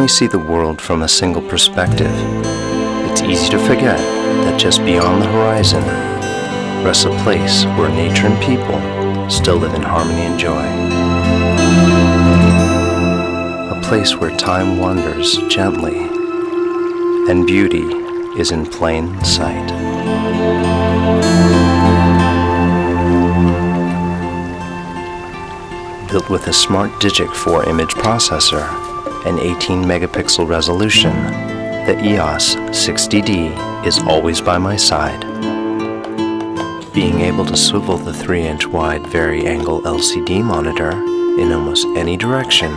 only see the world from a single perspective, it's easy to forget that just beyond the horizon rests a place where nature and people still live in harmony and joy. A place where time wanders gently and beauty is in plain sight. Built with a smart Digic 4 image processor and 18 megapixel resolution, the EOS 60D is always by my side. Being able to swivel the 3-inch wide vari-angle LCD monitor in almost any direction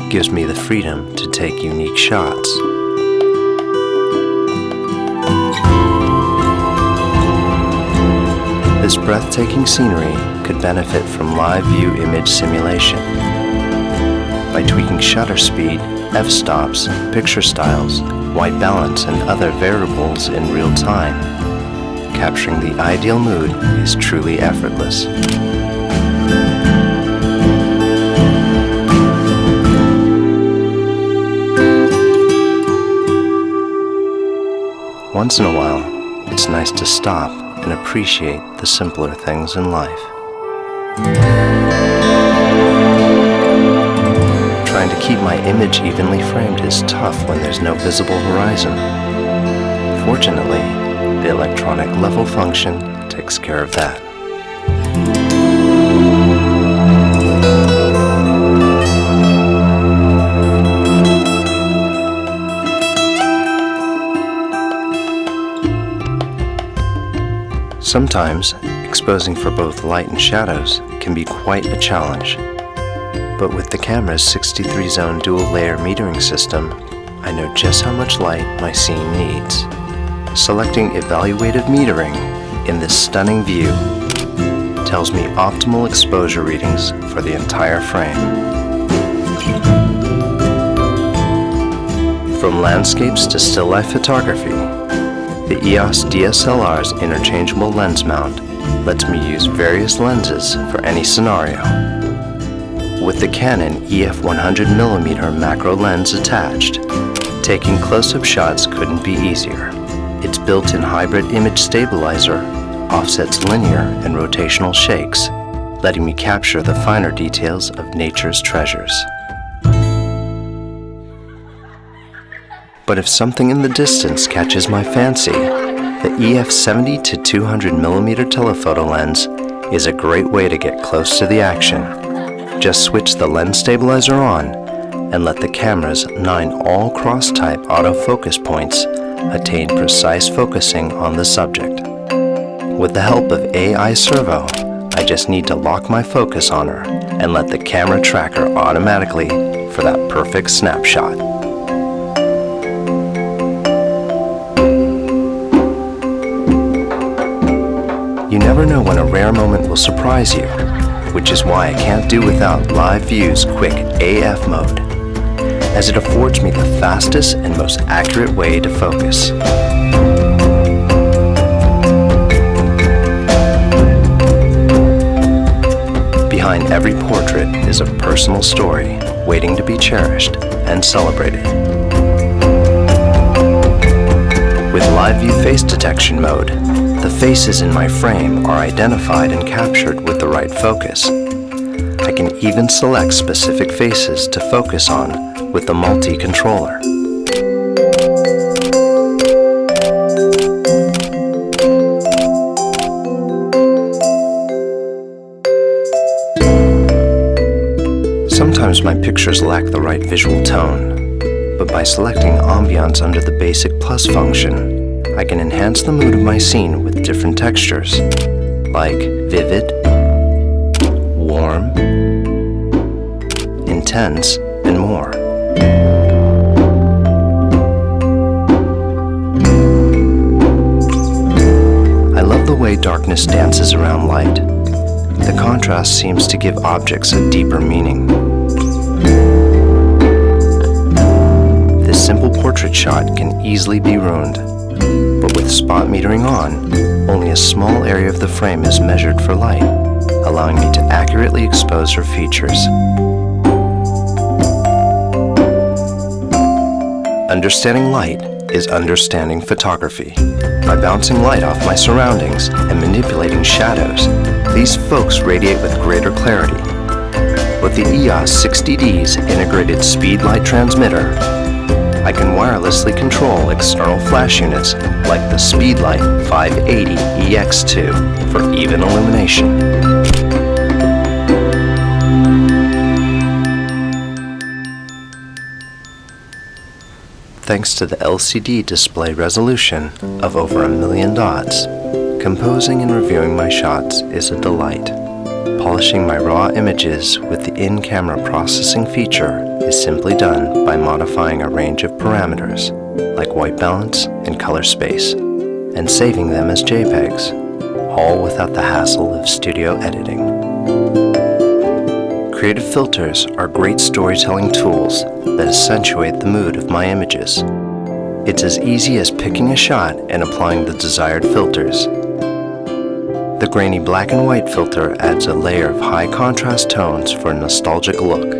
gives me the freedom to take unique shots. This breathtaking scenery could benefit from live view image simulation. By tweaking shutter speed, f-stops, picture styles, white balance, and other variables in real time, capturing the ideal mood is truly effortless. Once in a while, it's nice to stop and appreciate the simpler things in life. Trying to keep my image evenly framed is tough when there's no visible horizon. Fortunately, the electronic level function takes care of that. Sometimes, exposing for both light and shadows can be quite a challenge. But with the camera's 63-zone dual-layer metering system, I know just how much light my scene needs. Selecting evaluative metering in this stunning view tells me optimal exposure readings for the entire frame. From landscapes to still life photography, the EOS DSLR's interchangeable lens mount lets me use various lenses for any scenario. With the Canon EF 100mm macro lens attached, taking close-up shots couldn't be easier. Its built-in hybrid image stabilizer offsets linear and rotational shakes, letting me capture the finer details of nature's treasures. But if something in the distance catches my fancy, the EF 70 to 200mm telephoto lens is a great way to get close to the action. Just switch the lens stabilizer on and let the camera's 9 all-cross-type autofocus points attain precise focusing on the subject. With the help of AI Servo, I just need to lock my focus on her and let the camera track her automatically for that perfect snapshot. You never know when a rare moment will surprise you, which is why I can't do without Live View's quick AF mode, as it affords me the fastest and most accurate way to focus. Behind every portrait is a personal story waiting to be cherished and celebrated. With Live View Face Detection mode, the faces in my frame are identified and captured with the right focus. I can even select specific faces to focus on with the multi-controller. Sometimes my pictures lack the right visual tone, but by selecting ambiance under the basic plus function, I can enhance the mood of my scene with different textures, like vivid, warm, intense, and more. I love the way darkness dances around light. The contrast seems to give objects a deeper meaning. This simple portrait shot can easily be ruined, but with spot metering on, only a small area of the frame is measured for light, allowing me to accurately expose her features. Understanding light is understanding photography. By bouncing light off my surroundings and manipulating shadows, these folks radiate with greater clarity. With the EOS 60D's integrated speed light transmitter, I can wirelessly control external flash units like the Speedlight 580 EX2 for even illumination. Thanks to the LCD display resolution of over 1 million dots, composing and reviewing my shots is a delight. Polishing my raw images with the in-camera processing feature is simply done by modifying a range of parameters like white balance and color space, and saving them as JPEGs, all without the hassle of studio editing. Creative filters are great storytelling tools that accentuate the mood of my images. It's as easy as picking a shot and applying the desired filters. The grainy black and white filter adds a layer of high contrast tones for a nostalgic look.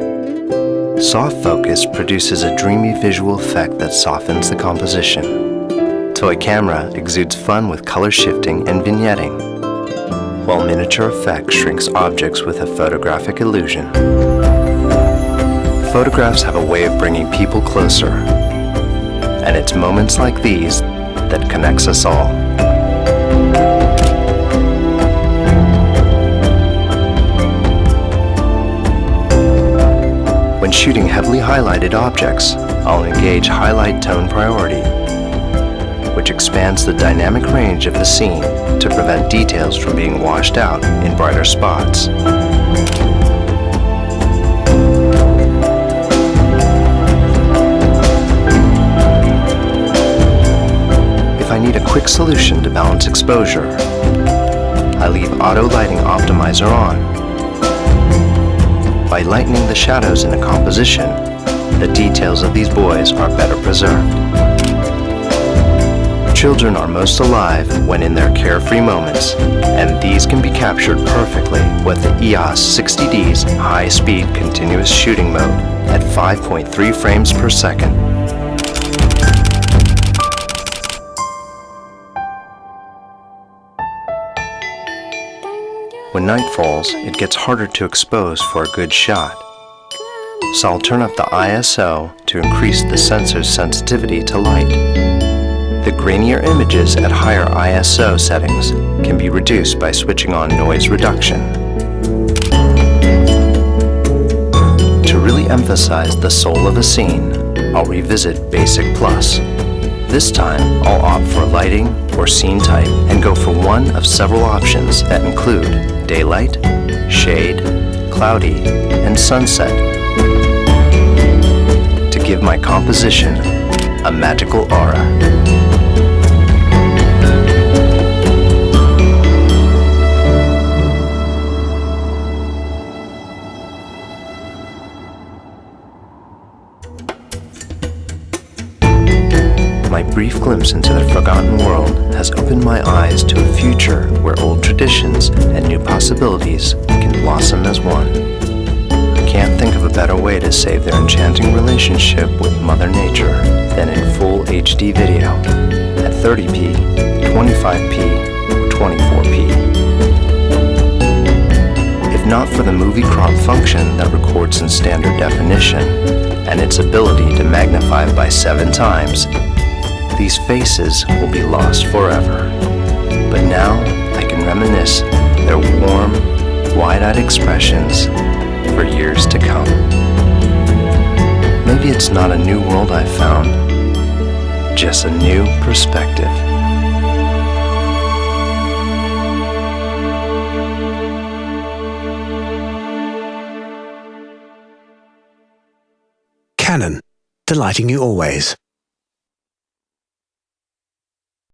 Soft focus produces a dreamy visual effect that softens the composition. Toy camera exudes fun with color shifting and vignetting, while miniature effect shrinks objects with a photographic illusion. Photographs have a way of bringing people closer, and it's moments like these that connects us all. When shooting heavily highlighted objects, I'll engage highlight tone priority, which expands the dynamic range of the scene to prevent details from being washed out in brighter spots. If I need a quick solution to balance exposure, I leave Auto Lighting Optimizer on. By lightening the shadows in a composition, the details of these boys are better preserved. Children are most alive when in their carefree moments, and these can be captured perfectly with the EOS 60D's high-speed continuous shooting mode at 5.3 frames per second. When night falls, it gets harder to expose for a good shot. So I'll turn up the ISO to increase the sensor's sensitivity to light. The grainier images at higher ISO settings can be reduced by switching on noise reduction. To really emphasize the soul of a scene, I'll revisit Basic Plus. This time, I'll opt for lighting or scene type and go for one of several options that include daylight, shade, cloudy, and sunset to give my composition a magical aura. My brief glimpse into the forgotten world has opened my eyes to a future where old traditions and new possibilities can blossom as one. I can't think of a better way to save their enchanting relationship with Mother Nature than in full HD video at 30p, 25p, or 24p. If not for the movie crop function that records in standard definition and its ability to magnify by 7 times, these faces will be lost forever. But now I can reminisce their warm, wide-eyed expressions for years to come. Maybe it's not a new world I've found, just a new perspective. Canon, delighting you always.